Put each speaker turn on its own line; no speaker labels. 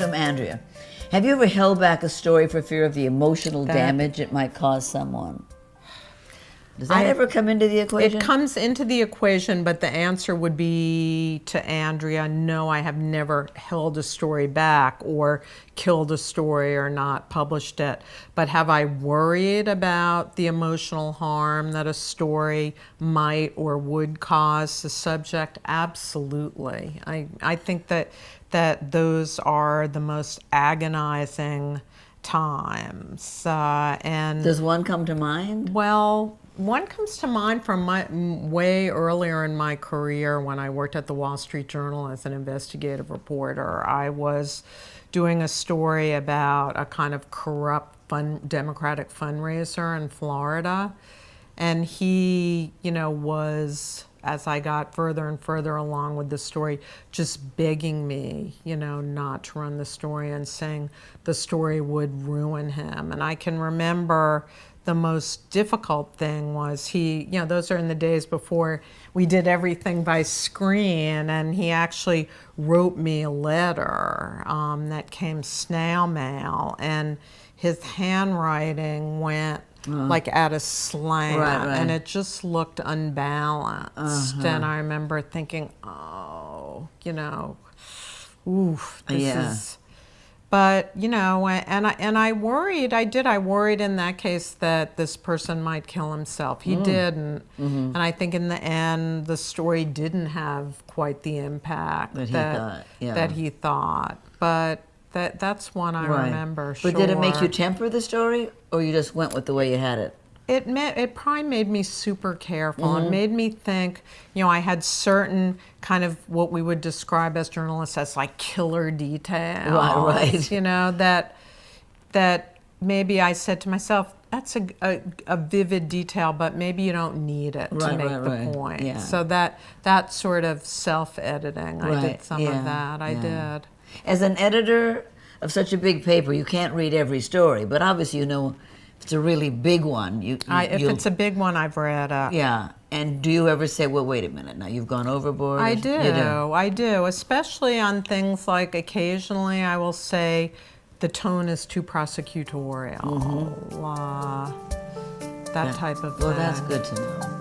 from Andrea. Have you ever held back a story for fear of the emotional damage it might cause someone? Does that ever come into the equation?
It comes into the equation, but the answer would be to Andrea, no, I have never held a story back or killed a story or not published it. But have I worried about the emotional harm that a story might or would cause the subject? Absolutely. I think that those are the most agonizing times. And
does one come to mind?
Well, one comes to mind from way earlier in my career when I worked at the Wall Street Journal as an investigative reporter. I was doing a story about a kind of corrupt Democratic fundraiser in Florida. And he, was, as I got further and further along with the story, just begging me, not to run the story and saying the story would ruin him. And I can remember the most difficult thing was those are in the days before we did everything by screen, and he actually wrote me a letter that came snail mail, and his handwriting went like at a slant,
right.
and it just looked unbalanced. And I remember thinking, oof, this is... But, and I worried, I worried in that case that this person might kill himself. He didn't. And I think in the end, the story didn't have quite the impact that he thought. But that's one I remember,
But did it make you temper the story, or you just went with the way you had it?
It probably made me super careful. It made me think, I had certain kind of what we would describe as journalists as like killer details.
Right.
That maybe I said to myself, that's a vivid detail, but maybe you don't need it to make the point.
Yeah.
So that sort of self-editing, I did some of that. I did.
As an editor of such a big paper, you can't read every story, but obviously if it's a really big one, if
it's a big one, I've read it.
Yeah. And do you ever say, well, wait a minute, now you've gone overboard?
I do. I do, especially on things like occasionally I will say the tone is too prosecutorial. That type of thing.
Well, that's good to know.